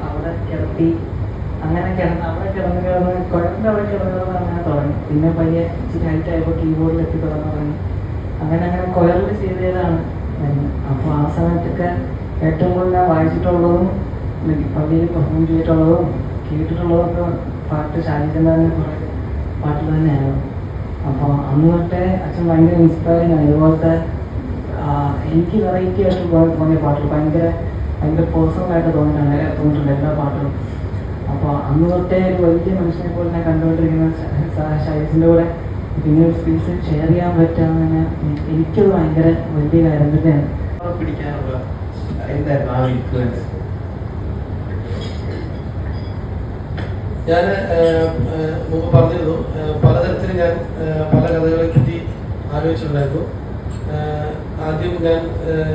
അവിടെ കിടത്തി, അങ്ങനെ അവിടെ കിടന്ന് കുഴപ്പമില്ല, അവിടെ കിടന്നത് അങ്ങനെ തുടങ്ങി. പിന്നെ പയ്യെ ഇച്ചിരി ഹൈറ്റ് ആയപ്പോൾ കീബോർഡിൽ എത്തി തുടങ്ങി. അങ്ങനെ കൊയറിൽ ചെയ്തതാണ്. അപ്പോൾ ആ സമയത്തൊക്കെ ഏറ്റവും കൂടുതൽ ഞാൻ വായിച്ചിട്ടുള്ളതും പള്ളിയിൽ പെർഫോം ചെയ്തിട്ടുള്ളതും കേട്ടിട്ടുള്ളതും ഒക്കെ പാട്ട് ഷാജിച്ചന്ദ്രൻ്റെ കുറേ പാട്ടുകൾ തന്നെയായിരുന്നു. അപ്പോൾ അന്ന് തൊട്ടേ അച്ഛൻ ഭയങ്കര ഇൻസ്പയറിങ് ആണ്. ഇതുപോലത്തെ എനിക്ക് വെറൈറ്റി ആയിട്ട് തോന്നിയ പാട്ടുകൾ ഭയങ്കര പേഴ്സണലായിട്ട് തോന്നിയിട്ടുണ്ട് എല്ലാ പാട്ടുകളും. അപ്പോൾ അന്ന് തൊട്ടേ ഒരു വലിയ മനുഷ്യനെ പോലെ ഞാൻ കണ്ടുകൊണ്ടിരിക്കുന്ന ഷൈസിൻ്റെ കൂടെ പിന്നെ ഒരു സ്പേസ് ഷെയർ ചെയ്യാൻ പറ്റാന്ന് തന്നെ എനിക്കത് ഭയങ്കര വലിയ കാര്യം തന്നെയാണ്. പിടിക്കാനുള്ള എന്തായിരുന്നു ആ ഇൻഫ്ലുവൻസ്? ഞാൻ മുമ്പ് പറഞ്ഞിരുന്നു, പലതരത്തിൽ ഞാൻ പല കഥകളെ പറ്റി ആലോചിച്ചിട്ടുണ്ടായിരുന്നു. ആദ്യം ഞാൻ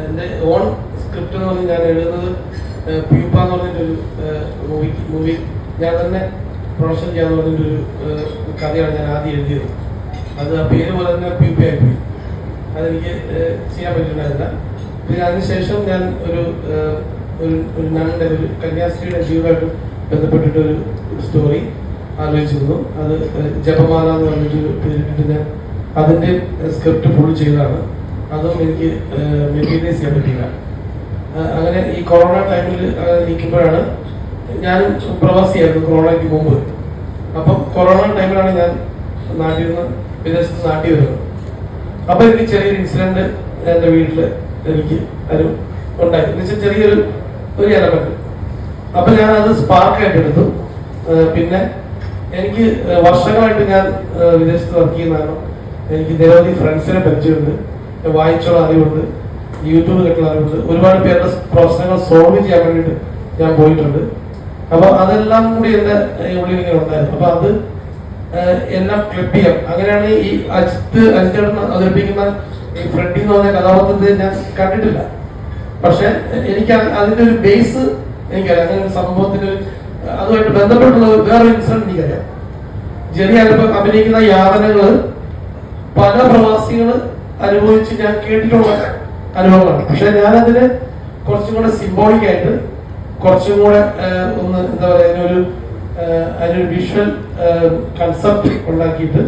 എൻ്റെ ഓൺ സ്ക്രിപ്റ്റ് എന്ന് പറഞ്ഞ് ഞാൻ എഴുതുന്നത് പ്യൂപ്പ എന്ന് പറഞ്ഞിട്ടൊരു മൂവി ഞാൻ തന്നെ പ്രൊഡക്ഷൻ ചെയ്യാന്ന് പറഞ്ഞിട്ടൊരു കഥയാണ് ഞാൻ ആദ്യം എഴുതിയത്. അത് ആ പേര് പോലെ തന്നെ പ്യൂപ്പയായിപ്പോയി. അതെനിക്ക് ചെയ്യാൻ പറ്റിയിട്ടുണ്ടായിരുന്നില്ല. പിന്നെ അതിനുശേഷം ഞാൻ ഒരു നങ്ങളുടെ ഒരു കന്യാസ്ത്രീയുടെ ജീവിതമായിട്ട് ബന്ധപ്പെട്ടിട്ടൊരു സ്റ്റോറി ആലോചിച്ചിരുന്നു. അത് ജപമാല എന്ന് പറഞ്ഞിട്ടൊരു പേരിട്ടിട്ട് ഞാൻ അതിൻ്റെ സ്ക്രിപ്റ്റ് ഫുൾ ചെയ്തതാണ്. അതും എനിക്ക് മെറ്റീരിയലൈസ് ചെയ്യാൻ പറ്റില്ല. അങ്ങനെ ഈ കൊറോണ ടൈമിൽ നിൽക്കുമ്പോഴാണ്, ഞാനും പ്രവാസിയായിരുന്നു കൊറോണയ്ക്ക് മുമ്പ്. അപ്പം കൊറോണ ടൈമിലാണ് ഞാൻ വിദേശത്ത് നാട്ടിൽ വരുന്നത്. അപ്പം എനിക്ക് ചെറിയൊരു ഇൻസിഡന്റ് എൻ്റെ വീട്ടിൽ എനിക്ക് ഒരു ഉണ്ടായി, എന്ന് വെച്ചാൽ ചെറിയൊരു എലമെന്റ്. അപ്പം ഞാൻ അത് സ്പാർക്കായിട്ട് എടുത്തു. പിന്നെ എനിക്ക് വർഷങ്ങളായിട്ട് ഞാൻ വിദേശത്ത് വർക്ക് ചെയ്യുന്നതാണ്. എനിക്ക് നിരവധി ഫ്രണ്ട്സിനെ പരിചയമുണ്ട്, വായിച്ചുള്ള അറിവുണ്ട്, യൂട്യൂബ് കേട്ടുള്ള അറിവുണ്ട്, ഒരുപാട് പേരുടെ പ്രശ്നങ്ങൾ സോൾവ് ചെയ്യാൻ വേണ്ടിയിട്ട് ഞാൻ പോയിട്ടുണ്ട്. അപ്പൊ അതെല്ലാം കൂടി എൻ്റെ ഉള്ളിൽ ഇങ്ങനെ ഉണ്ടായിരുന്നു. അപ്പൊ അത് എല്ലാം ക്ലിപ്പ് ചെയ്യാം. അങ്ങനെയാണ് ഈ അജിത്തേട്ടൻ അവതരിപ്പിക്കുന്ന ഈ ഫ്രെഡി എന്ന് പറഞ്ഞ കഥാപാത്രത്തെ ഞാൻ കണ്ടിട്ടില്ല. പക്ഷെ എനിക്ക് അതിന്റെ ഒരു ബേസ് എനിക്കറിയാം. അങ്ങനെ ഒരു സംഭവത്തിന് അതുമായിട്ട് ബന്ധപ്പെട്ടുള്ള വേറൊരു ഇൻസിഡന്റ് എനിക്കറിയാം. ജെറി അഭിനയിക്കുന്ന യാതനകള് പല പ്രവാസികൾ അനുഭവിച്ച് ഞാൻ കേട്ടിട്ടുള്ള അനുഭവങ്ങളാണ്. പക്ഷെ ഞാനതിന് കുറച്ചും കൂടെ സിംബോളിക് ആയിട്ട് കുറച്ചും കൂടെ ഒന്ന് എന്താ പറയുക അതിനൊരു വിഷ്വൽ കൺസെപ്റ്റ് ഉണ്ടാക്കിയിട്ട്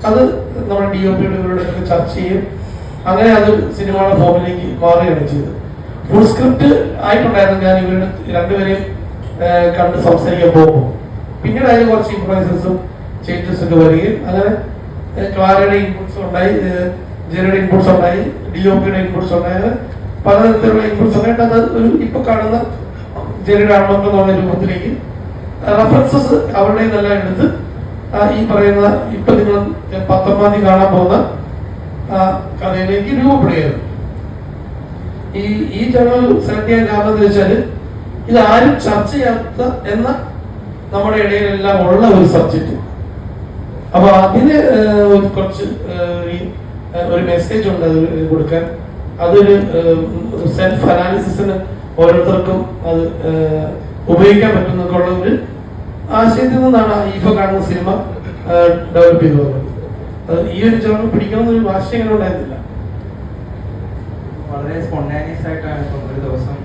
അത് നമ്മുടെ DOP-യോടൊക്കെ ചർച്ച ചെയ്യും. അങ്ങനെ അത് സിനിമയുടെ ഫോമിലേക്ക് മാറുകയാണ് ചെയ്തത്. ഫുൾ സ്ക്രിപ്റ്റ് ആയിട്ടുണ്ടായിരുന്നു ഞാൻ ഇവരുടെ രണ്ടുപേരെയും കണ്ട് സംസാരിക്കാൻ പോകുമ്പോൾ. പിന്നീട് അതിന് കുറച്ച് ഇംപ്രൈസസും ചേഞ്ചസും ഒക്കെ വരികയും അങ്ങനെ ക്ലാരയുടെ ഇൻപുട്സ് ഉണ്ടായി, ജെറിയുടെ ഇൻപുട്സ് ഉണ്ടായി, DOP-യുടെ ഇൻപുട്സ് ഉണ്ടായി, അങ്ങനെ പലതരത്തിലുള്ള ഇൻപുട്സ് ഉണ്ടായിട്ട് അത് ഒരു ഇപ്പൊ കാണുന്ന ജെറിയുടെ ആൺമക്കൾ എന്നുള്ള രൂപത്തിലേക്ക് റെഫറൻസസ് അവരുടെ നിന്നെല്ലാം എടുത്ത് ഈ പറയുന്ന ഇപ്പൊ നിങ്ങൾ 19-ാം തീയതി കാണാൻ പോകുന്ന കഥയിലേക്ക് രൂപപ്പെടുകയായിരുന്നു. ഈ ജേണൽ സെലക്ട് ചെയ്യാൻ കാരണം എന്ന് വെച്ചാൽ ഇത് ആരും ചർച്ച ചെയ്യാത്ത എന്ന നമ്മുടെ ഇടയിലെല്ലാം ഉള്ള ഒരു സബ്ജക്റ്റ്. അപ്പൊ അതിന് കുറച്ച് ഒരു മെസ്സേജ് ഉണ്ട് അത് കൊടുക്കാൻ. അതൊരു സെൽഫ് അനാലിസിസിന് ഓരോരുത്തർക്കും അത് ഉപയോഗിക്കാൻ പറ്റുന്നൊക്കെയുള്ള ഒരു ആശയത്തിൽ നിന്നാണ് ഇപ്പൊ കാണുന്ന സിനിമ ഡെവലപ്പ് ചെയ്തു പോകുന്നത്. ഈ ഒരു ജേണൽ പിടിക്കണമെന്നൊരു വാശി അങ്ങനെ ഉണ്ടായിരുന്നില്ല. വളരെ സ്പോണ്ടാനിയസ് ആയിട്ടാണ് ഇപ്പം ഒരു ദിവസം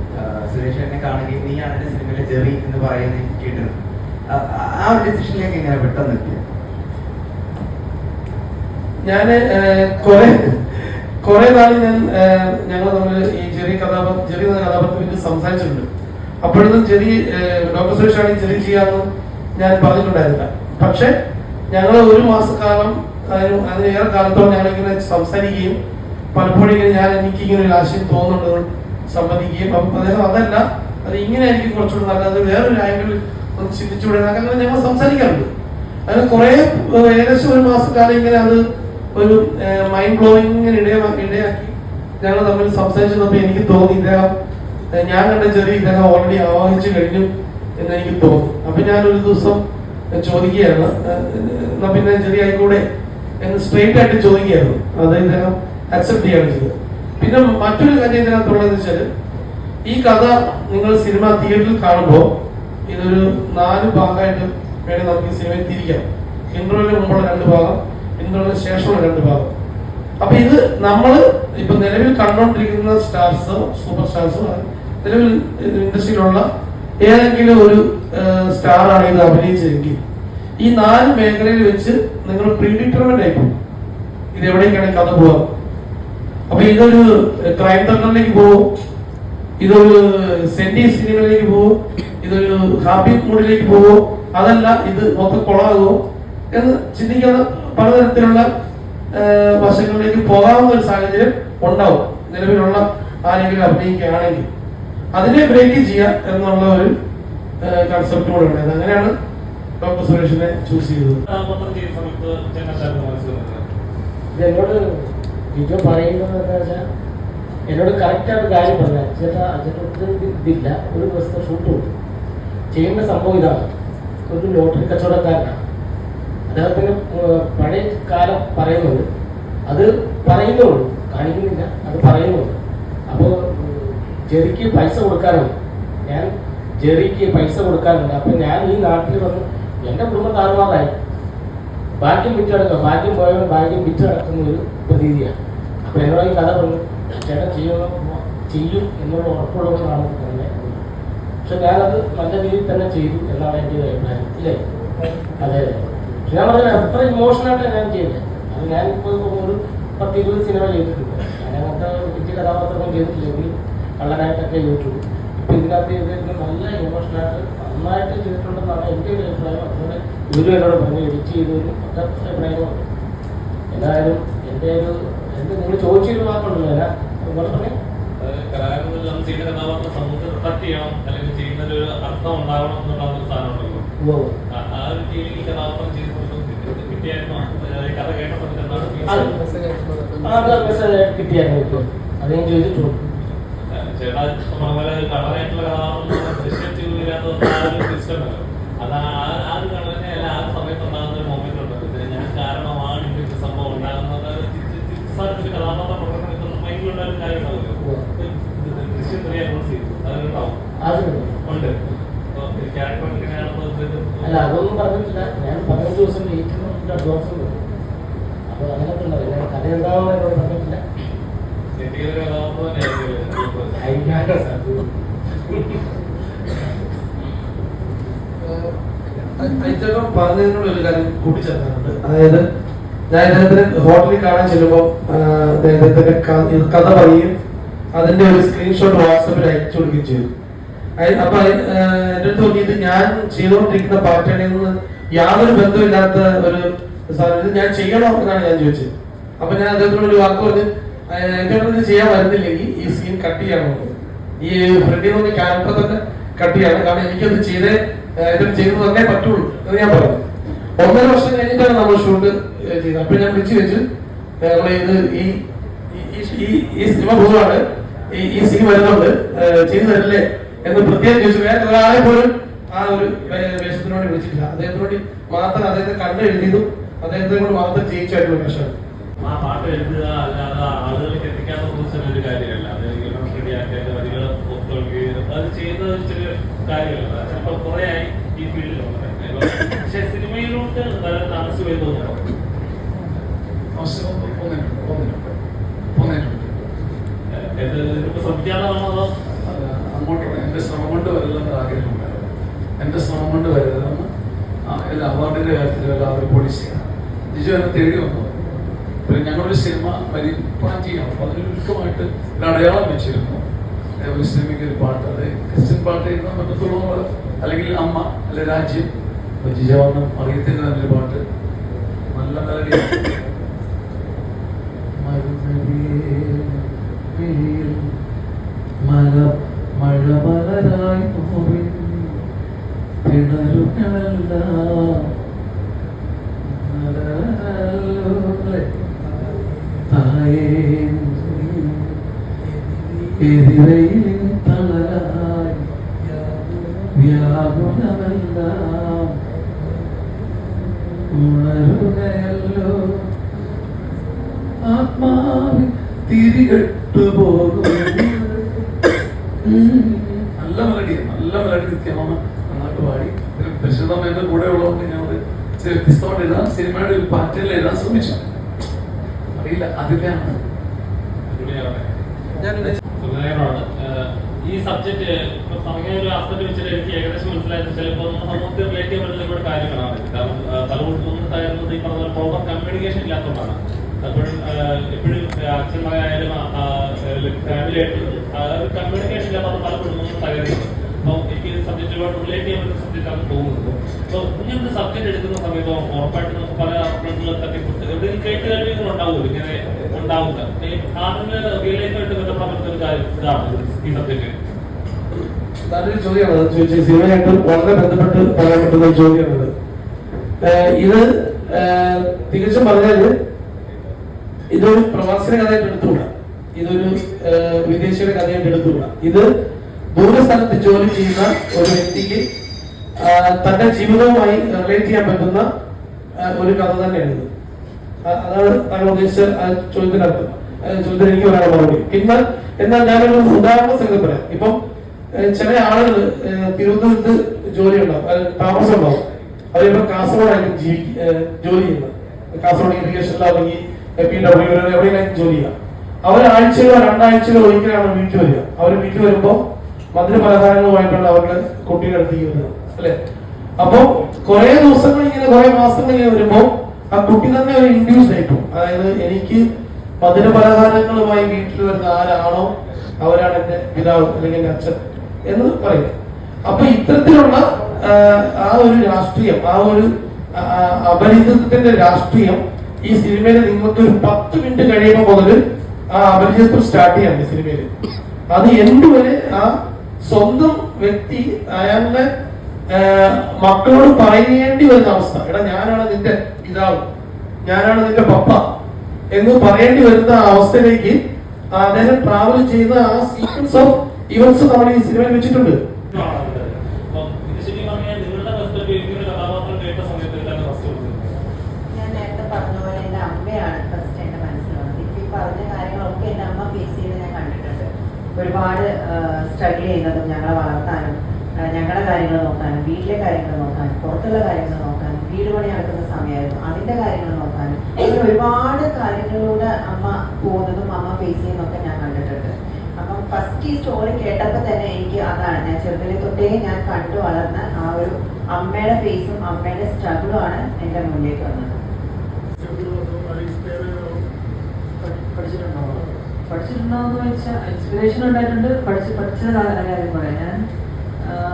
സുരേഷ് കാണുകയും നീയാണ് എന്റെ സിനിമയിലെ ജെറി എന്ന് പറയുന്നത് കേട്ടിരുന്നത്. ആ ഒരു ഡിസിഷനിലേക്ക് എങ്ങനെ പെട്ടെന്ന് എത്തിയത്? ഞാന് കുറെ നാൾ ഞങ്ങൾ തമ്മിൽ ഈ ജെറി എന്ന കഥാപാത്രത്തെ പറ്റി സംസാരിച്ചിട്ടുണ്ട്. അപ്പോഴൊന്നും ഡോക്ടർ സുരേഷാണ് ജെറി ചെയ്യാമെന്ന് ഞാൻ പറഞ്ഞിട്ടുണ്ടായിരുന്നില്ല. പക്ഷെ ഞങ്ങൾ ഒരു മാസക്കാലം അതിന് ഏറെ കാലത്തോളം ഞങ്ങളിങ്ങനെ സംസാരിക്കുകയും പലപ്പോഴും ഇങ്ങനെ എനിക്കിങ്ങനെ ഒരു ആശയം തോന്നുന്നുണ്ടെന്ന് സമ്മതിക്കുകയും അപ്പം അദ്ദേഹം അതല്ല അത് ഇങ്ങനെ എനിക്ക് കുറച്ചുകൂടെ നല്ലത് വേറൊരു ആംഗിളിൽ ഒന്ന് ചിന്തിച്ചുകൂടെ അങ്ങനെ ഞങ്ങൾ സംസാരിക്കാറുണ്ട്. അതിന് കുറെ ഏകദേശം ഒരു മാസക്കാലം ഇങ്ങനെ അത് ഒരു മൈൻഡ് ബ്ലോയിങ്ങിന് ഇടയാക്കി ഞങ്ങൾ തമ്മിൽ സംസാരിച്ചു തന്നപ്പോൾ എനിക്ക് തോന്നി ഇദ്ദേഹം ഞാൻ കണ്ട ചെറിയ ഇദ്ദേഹം ഓൾറെഡി ആവാഹിച്ചു കഴിഞ്ഞു എന്ന് എനിക്ക് തോന്നി. അപ്പൊ ഞാനൊരു ദിവസം ചോദിക്കുകയാണ് എന്നാ പിന്നെ ചെറിയ ആയിക്കൂടെ എന്ന് സ്ട്രെയിറ്റ് ആയിട്ട് ചോദിക്കുകയായിരുന്നു. അത് ഇദ്ദേഹം അക്സെപ്റ്റ് ചെയ്യാണ് ചെയ്തത്. പിന്നെ മറ്റൊരു കാര്യം ഇതിനകത്തുള്ളതെന്ന് വെച്ചാല് ഈ കഥ നിങ്ങൾ സിനിമ തിയേറ്ററിൽ കാണുമ്പോൾ ഇതൊരു 4 ഭാഗമായിട്ട് വേണമെങ്കിൽ നമുക്ക് ഈ സിനിമയിൽ തിരിക്കാം. ഇൻട്രോയിന് മുമ്പുള്ള 2 ഭാഗം, ഇൻട്രോയിന് ശേഷമുള്ള 2 ഭാഗം. അപ്പൊ ഇത് നമ്മൾ ഇപ്പൊ നിലവിൽ കണ്ടുകൊണ്ടിരിക്കുന്ന സ്റ്റാർസോ സൂപ്പർ സ്റ്റാർസോ നിലവിൽ ഇൻഡസ്ട്രിയിലുള്ള ഏതെങ്കിലും ഒരു സ്റ്റാർ ആണ് ഇത് അഭിനയിച്ചതെങ്കിൽ ഈ 4 മേഖലയിൽ വെച്ച് നിങ്ങൾ പ്രീഡിറ്റർമെന്റ് ആയി പോകും. ഇത് എവിടേക്കാണ് കഥ പോവാം. അപ്പൊ ഇതൊരു ക്രൈം ത്രില്ലറിലേക്ക് പോകും, ഇതൊരു സെന്റി സിനിമയിലേക്ക് പോകും, ഇതൊരു ഹാപ്പി മൂഡിലേക്ക് പോകുമോ, അതല്ല ഇത് മൊത്തം കൊളാകുമോ എന്ന് ചിന്തിക്കുന്ന പലതരത്തിലുള്ള വശങ്ങളിലേക്ക് പോകാവുന്ന ഒരു സാഹചര്യം ഉണ്ടാവും നിലവിലുള്ള ആരെങ്കിലും അഭിനയിക്കുകയാണെങ്കിൽ. അതിനെ ബ്രേക്ക് ചെയ്യുക എന്നുള്ള ഒരു കൺസെപ്റ്റ് കൂടെ ഉണ്ടായത്. അങ്ങനെയാണ് ഡോക്ടർ സുരേഷിനെ ചൂസ് ചെയ്തത്. എന്നോട് ജിജോ പറയുന്നത് എന്താ വെച്ചാൽ എന്നോട് കറക്റ്റായിട്ട് കാര്യം പറഞ്ഞാൽ ചേട്ടാ ഇതില്ല, ഒരു ദിവസത്തെ ഷൂട്ട് കൊടുത്തു ചെയ്യേണ്ട സംഭവം ഇതാണ്. ഒരു ലോട്ടറി കച്ചവടക്കാരനാണ്. അദ്ദേഹത്തിന് പഴയ കാലം പറയുന്നുണ്ട്, അത് പറയുന്നുള്ളൂ, കാണിക്കുന്നില്ല, അത് പറയുന്നുണ്ട്. അപ്പോൾ ജെറിക്ക് പൈസ കൊടുക്കാനുണ്ട്, ഞാൻ ജെറിക്ക് പൈസ കൊടുക്കാനുണ്ട്. അപ്പം ഞാൻ ഈ നാട്ടിൽ വന്ന് എൻ്റെ കുടുംബം താറുമാറായി, ഭാഗ്യം വിറ്റടക്കുക, ഭാഗ്യം പോയവൻ ഭാഗ്യം വിറ്റടക്കുന്ന ഒരു പ്രതീതിയാണ്. അപ്പം എന്നോട് ഈ കഥ പറഞ്ഞു ചേട്ടൻ ചെയ്യും എന്നുള്ള ഉറപ്പുള്ളവരാണ് തന്നെ. പക്ഷെ ഞാനത് നല്ല രീതിയിൽ തന്നെ ചെയ്തു എന്നാണ് എൻ്റെ ഒരു അഭിപ്രായം. ഇല്ലേ? അതെ. ഞാൻ പറഞ്ഞത് അത്ര ഇമോഷണലായിട്ടാണ് ഞാൻ ചെയ്തത്. അത് ഞാനിപ്പോൾ ഒരു 10-20 സിനിമ ചെയ്തിട്ടുണ്ട്. ഞാൻ അങ്ങനത്തെ വലിയ കഥാപാത്രങ്ങൾ ചെയ്തിട്ടില്ലെങ്കിൽ കള്ളനായിട്ടൊക്കെ ചെയ്തിട്ടുള്ളൂ. ഇപ്പം ഇതിനകത്ത് ചെയ്തിട്ട് നല്ല ഇമോഷണലായിട്ട് നന്നായിട്ട് ചെയ്തിട്ടുണ്ടെന്നാണ് എൻ്റെ ഒരു അഭിപ്രായം. അതുപോലെ ഇവരും എന്നോട് പറഞ്ഞു എഡിറ്റ് ചെയ്തതിനും ഒക്കെ അഭിപ്രായങ്ങളുണ്ട്. എന്തായാലും നിങ്ങൾ ചോദിച്ചൊരു വാക്കുണ്ടല്ലോ എന്നാ അതുപോലെ പറഞ്ഞേ കലാകാരൻ ചെയ്യുന്ന കഥാപാത്രം സമൂഹത്തിൽ റിഫ്ലക്ട് ചെയ്യണം, അല്ലെങ്കിൽ ചെയ്യുന്നതിൽ ഒരു അർത്ഥം ഉണ്ടാവണം എന്നുള്ള ഒരു സാധനമുണ്ടല്ലോ. ആ ഒരു രീതിയിൽ ഈ കഥാപാത്രം ചെയ്ത് കിട്ടിയായിരുന്നു കഥ കേട്ട സമയത്ത് മെസ്സേജ് കിട്ടിയായിരുന്നു. അത് ഞാൻ ചോദിച്ചിട്ടുണ്ട്. ചേട്ടാ കളറായിട്ടുള്ള കഥാപാത്രം ദൃശ്യം ചെയ്തില്ലാത്ത സിസ്റ്റം അല്ല, അത് ആ ഒരു കളറിനെ അല്ല ആ സമയത്ത് ഉണ്ടാകുന്ന ഒരു മൊമെന്റ് ഉണ്ട്. കാര്യം ഉണ്ടാവുമല്ലോ. ദൃശ്യം 3 അനൗൺസ് ചെയ്തു, അതുണ്ടാവും ഉണ്ട്. ക്യാരക്ടർ എങ്ങനെയാണെന്ന് അല്ല അതൊന്നും പറഞ്ഞിട്ടില്ല. ഞാൻ 15 ദിവസം വെയിറ്റിന് അഡ്വാൻസ് കൊടുത്തു. അപ്പോൾ അങ്ങനത്തെ ഉള്ളത് കഥ എന്താണെന്ന് എന്നോട് പറഞ്ഞിട്ടില്ല. എന്തെങ്കിലും ഒരു കഥാപാത്രം തന്നെയായിരിക്കും. ഐറ്റകം പറഞ്ഞതിനോട് ഒരു കാര്യം കൂട്ടിച്ചേർക്കാറുണ്ട്. അതായത് ഞാൻ ഇദ്ദേഹത്തിന് ഹോട്ടലിൽ കാണാൻ ചെല്ലുമ്പോൾ അദ്ദേഹത്തിന്റെ കഥ പറയുകയും അതിന്റെ ഒരു സ്ക്രീൻഷോട്ട് വാട്സാപ്പിൽ അയച്ചു കൊടുക്കുകയും ചെയ്തു. അപ്പൊ എന്റെ അടുത്ത് നോക്കിയിട്ട് ഞാൻ ചെയ്തുകൊണ്ടിരിക്കുന്ന പാർട്ടിയിൽ നിന്ന് യാതൊരു ബന്ധമില്ലാത്ത ഒരു സാധനം ഞാൻ ചെയ്യണോ എന്നാണ് ഞാൻ ചോദിച്ചത്. അപ്പൊ ഞാൻ അദ്ദേഹത്തിനോട് ഒരു വാക്ക് പറഞ്ഞ് ഇത് ചെയ്യാൻ വരുന്നില്ലെങ്കിൽ ഈ സീൻ കട്ട് ചെയ്യണം, ഈ ഫ്രണ്ടിൽ നിന്ന് ക്യാരക്ടർ തന്നെ കട്ട് ചെയ്യണം, കാരണം എനിക്കത് ചെയ്ത് തന്നെ പറ്റുള്ളൂ എന്ന് ഞാൻ പറഞ്ഞു. 1.5 വർഷം കഴിഞ്ഞിട്ടാണ് നമ്മൾ ഷൂട്ട് ചെയ്തത്. അപ്പൊ ഞാൻ വിളിച്ചു വെച്ച് ഇത് ഈ സിനിമ പോവാണ്, ഈ സീൻ വരുന്നുണ്ട്, ചെയ്തു തരില്ലേ എന്ന് പ്രത്യേകം ചോദിച്ചു. വേറെ ഒരാളെ പോലും ആ ഒരു വേഷത്തിനോട് വിളിച്ചിട്ടില്ല. അദ്ദേഹത്തിനോട് മാത്രം അദ്ദേഹത്തെ കണ്ടെഴുതിയതും അദ്ദേഹത്തെ കൊണ്ട് മാത്രം ചെയ്യിച്ചായിട്ടുള്ള വേഷമാണ്. ആ പാട്ട് എഴുതുക അല്ലാതെ ആളുകളിലേക്ക് എത്തിക്കാത്ത ഒരു കാര്യമല്ല. അത് റെഡിയാക്കിയത് വരികൾ ഒത്തുകൊള്ളുകയും അത് ചെയ്യുന്നത് ചെറിയ കാര്യമല്ല. ചിലപ്പോൾ കുറെ ആയി ഈ ഫീൽഡിലുള്ളത്. പക്ഷെ സിനിമയിലോട്ട് വരാൻ താമസം ചെയ്തു ശ്രമിക്കാതാണോ? അങ്ങോട്ട് എന്റെ ശ്രമം കൊണ്ട് വരില്ലെന്ന് ആഗ്രഹമുണ്ടായിരുന്നു. എന്റെ ശ്രമം കൊണ്ട് വരരുതെന്ന് എല്ലാ അവാർഡിന്റെ കാര്യത്തിൽ എല്ലാവരും പോളിസി ചെയ്യണം. ജിജു എന്നെ തേടി വന്നു. പിന്നെ ഞങ്ങളൊരു സിനിമ പ്ലാൻ ചെയ്യണം. അപ്പൊ അതിന് ഒരുക്കമായിട്ട് ഒരു അടയാളം വെച്ചിരുന്നു. ഒരു സിനിമയ്ക്ക് ഒരു പാട്ട്, അത് ക്രിസ്ത്യൻ പാട്ട് എഴുതുന്ന മറ്റത്തുള്ള അല്ലെങ്കിൽ അമ്മ അല്ലെ രാജ്യം. അപ്പൊ ജിജ വന്ന് അറിയത്തിന്റെ തന്നെ ഒരു പാട്ട്, നല്ല മെലഡിയാണ്. മഴ മലരായി പോവിൻ കിണറുകളെല്ലാം എതിരയിലിൻ തളരായി വ്യാകുലമെല്ലാം ഉണരുകയല്ലോ ആത്മാവിൽ തിരികെട്ടുപോകും. നല്ല മെലഡി നിത്യമാണ് നന്നായിട്ട് പാടി. പരിശുദ്ധം എന്റെ കൂടെ ഉള്ളതുകൊണ്ട് ഞാനത് വ്യത്യസ്തമായിട്ട് എഴുതാൻ, സിനിമയുടെ ഒരു പാറ്റേണിൽ എഴുതാൻ ശ്രമിച്ചു. അറിയില്ല, അതിലാണ് ഈ സബ്ജക്ട് സമയ ഒരു ആസ്പെക്ട് വെച്ചിട്ട് എനിക്ക് ഏകദേശം മനസ്സിലായത് ചിലപ്പോൾ സമൂഹത്തിൽ റിലേറ്റ് ചെയ്യാൻ പറ്റുന്ന ഒരുപാട് കാര്യങ്ങളാണ്. കാരണം പലർക്കും തയ്യാറുന്നത് ഈ പറഞ്ഞ പ്രോപ്പർ കമ്മ്യൂണിക്കേഷൻ ഇല്ലാത്തതുകൊണ്ടാണ്. എപ്പോഴും അച്ഛന്മാരായാലും ഫാമിലി ആയിട്ട് കമ്മ്യൂണിക്കേഷൻ ഇല്ലാത്ത പല കുടുംബങ്ങളും തകരുന്നുണ്ട്. അപ്പോൾ എനിക്ക് സബ്ജക്റ്റ് ഒരുപാട് റിലേറ്റ് ചെയ്യാൻ പറ്റുന്ന സബ്ജക്റ്റാണ് തോന്നുന്നത്. അപ്പോൾ ഇങ്ങനത്തെ സബ്ജക്ട് എടുക്കുന്ന സമയത്ത് ഉറപ്പായിട്ട് നമുക്ക് പല ആളുകളെ തട്ടിക്കൊണ്ട് എവിടെയും കേട്ട് കഴിവുകൾ ഉണ്ടാവുമല്ലോ, ഇങ്ങനെ ഉണ്ടാവുക ആദ്യം റിയൽ ലൈഫായിട്ട് ബന്ധപ്പെടാൻ പറ്റുന്ന ഒരു കാര്യം ഇതാണ് ഈ സബ്ജക്റ്റ്. നല്ലൊരു ചോദ്യമാണ് ചോദിച്ചത്. സിനിമയായിട്ട് വളരെ ബന്ധപ്പെട്ട് പറയാൻ പറ്റുന്ന ഒരു ചോദ്യമാണിത്. ഇത് തികച്ചും പറഞ്ഞാല് ഇതൊരു പ്രവാസിയുടെ കഥയായിട്ട് എടുത്തുകൂടാ, ഇതൊരു വിദേശിയുടെ കഥയായിട്ട് എടുത്തുകൂടാ. ഇത് ദൂരസ്ഥലത്ത് ജോലി ചെയ്യുന്ന ഒരു വ്യക്തിക്ക് തന്റെ ജീവിതവുമായി റിലേറ്റ് ചെയ്യാൻ പറ്റുന്ന ഒരു കഥ തന്നെയാണ് ഇത്. അതാണ് താങ്കൾ ഉദ്ദേശിച്ച ചോദ്യത്തിനർത്ഥം. ചോദ്യത്തിന് എനിക്ക് പറയാൻ മറുപടി. എന്നാൽ ഞാനൊരു ഉദാഹരണ സഹിതം പറയാം. ഇപ്പം ചില ആളുകൾ തിരുവനന്തപുരത്ത് ജോലി ഉണ്ടാവും, താമസം ഉണ്ടാവും. അവരിപ്പം കാസർഗോഡായിരിക്കും ജോലി ചെയ്യുന്നത്. കാസർഗോഡ് ഇറിഗേഷനിലോ അല്ലെങ്കിൽ PWO എവിടെയെങ്കിലും ജോലി ചെയ്യാം. അവർ ആഴ്ചയിലോ 2 ആഴ്ചയിലോ ഒരിക്കലാണ് വീട്ടിൽ വരിക. അവർ വീട്ടിൽ വരുമ്പോൾ മധുര പലഹാരങ്ങളുമായിട്ടാണ് അവരുടെ കുട്ടിയുടെ അടുത്തേക്ക് വരുന്നത്, അല്ലെ? അപ്പൊ കുറെ ദിവസങ്ങൾ ഇങ്ങനെ കുറെ മാസങ്ങൾ ഇങ്ങനെ വരുമ്പോ ആ കുട്ടി തന്നെ ഒരു ഇൻഡ്യൂസ് ആയിട്ടു. അതായത് എനിക്ക് മധുര പലഹാരങ്ങളുമായി വീട്ടിൽ വരുന്ന ആരാണോ അവരാണ് എന്റെ പിതാവ് അല്ലെങ്കിൽ എന്റെ അച്ഛൻ എന്ന് പറയും. അപ്പൊ ഇത്തരത്തിലുള്ള ആ ഒരു രാഷ്ട്രീയം, ആ ഒരു അപരിചിതത്തിന്റെ രാഷ്ട്രീയം ഈ സിനിമയിൽ നിങ്ങൾക്ക് ഒരു 10 മിനിറ്റ് കഴിയുമ്പോൾ മുതൽ ആ അപരിചിതത്വം സ്റ്റാർട്ട് ചെയ്യാം ഈ സിനിമയിൽ. അത് എന്തുവരെ ആ സ്വന്തം വ്യക്തി അയാളുടെ മക്കളോട് പറയേണ്ടി വരുന്ന അവസ്ഥ, എടാ ഞാനാണ് നിന്റെ പിതാവ്, ഞാനാണ് നിന്റെ പപ്പ എന്ന് പറയേണ്ടി വരുന്ന അവസ്ഥയിലേക്ക് അദ്ദേഹം ട്രാവൽ ചെയ്യുന്ന ആ സീക്വൻസ് ഓഫ് ഇവന്റ്സ് നമ്മൾ ഈ സിനിമയിൽ വെച്ചിട്ടുണ്ട്. ഞാൻ നേരത്തെ പറഞ്ഞ പോലെ എന്റെ അമ്മയാണ് ഫസ്റ്റ് എന്റെ മനസ്സിൽ വന്നത്. ഇപ്പൊ ഈ പറഞ്ഞ കാര്യങ്ങളൊക്കെ എന്റെ അമ്മ ഫേസ് ചെയ്ത് ഞാൻ ഒരുപാട് സ്ട്രഗിൾ ചെയ്യുന്നതും ഞങ്ങളെ വളർത്താനും ഞങ്ങളുടെ കാര്യങ്ങൾ നോക്കാനും വീട്ടിലെ കാര്യങ്ങൾ നോക്കാനും പുറത്തുള്ള കാര്യങ്ങൾ നോക്കാനും വീട് പണി നടക്കുന്ന സമയമായിരുന്നു അതിൻ്റെ കാര്യങ്ങൾ നോക്കാനും അങ്ങനെ ഒരുപാട് കാര്യങ്ങളിലൂടെ അമ്മ പോകുന്നതും അമ്മ ഫേസ് ചെയ്യുന്നതൊക്കെ ഞാൻ കണ്ടിട്ടുണ്ട്. അപ്പം ഫസ്റ്റ് ഈ സ്റ്റോറി കേട്ടപ്പോൾ തന്നെ എനിക്ക് അതാണ് ഞാൻ ചെറുതിലെ തൊട്ടേ ഞാൻ കണ്ടു വളർന്ന ആ ഒരു അമ്മയുടെ ഫേസും അമ്മയുടെ സ്ട്രഗിളുമാണ് എൻ്റെ മുന്നിലേക്ക് വന്നത്. പഠിച്ചിട്ടുണ്ടോയെന്ന് ചോദിച്ചാൽ ഇൻസ്പിറേഷൻ ഉണ്ടായിട്ടുണ്ട്. പഠിച്ച കാര്യം പറയാം. ഞാൻ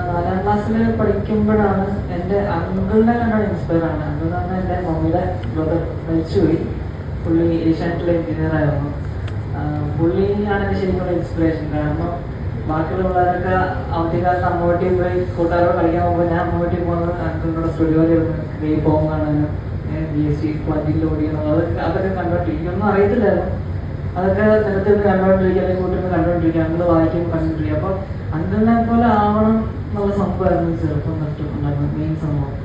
4ാം ക്ലാസ്സിൽ പഠിക്കുമ്പോഴാണ് എൻ്റെ അങ്കിളിനെ കണ്ടാണ് ഇൻസ്പയർ ആണ്. അങ്കിൾ എന്ന് പറഞ്ഞാൽ എൻ്റെ മമ്മിയുടെ ബ്രദർ മരിച്ചുപോയി. പുള്ളി ഏഷ്യാനെറ്റിലെ എഞ്ചിനീയർ ആയിരുന്നു. പുള്ളിയാണ് എൻ്റെ ശരിക്കുള്ള ഇൻസ്പിറേഷൻ. കാരണം ബാക്കിയുള്ള പിള്ളേരൊക്കെ അവധിക്കാലത്ത് അമ്മ വീട്ടിൽ പോയി കൂട്ടുകാരോട് കളിക്കാൻ പോകുമ്പോൾ ഞാൻ അമ്മ വീട്ടിൽ പോകുന്നത് അങ്കിളിനോട് സ്റ്റുഡിയോയിലിരുന്ന് ഗെയിം പോകും കാണാനും GST ഫ്ലഡിൽ ഓടിക്കണം അതൊക്കെ കണ്ടോണ്ടിരിക്കും. ഒന്നും അറിയത്തില്ലായിരുന്നു. അതൊക്കെ നിലത്തിൽ കണ്ടോണ്ടിരിക്കുക അല്ലെങ്കിൽ കൂട്ടിൽ കണ്ടോണ്ടിരിക്കുക അങ്കിൾ വായിക്കുമ്പോൾ കണ്ടോണ്ടിരിക്കുക. അപ്പോൾ അങ്കിളിനെ പോലെ ആവണം എന്നുള്ള സംഭവമായിരുന്നു ചെറുപ്പം തൊട്ട് ഉണ്ടായിരുന്നത് മെയിൻ സംഭവം.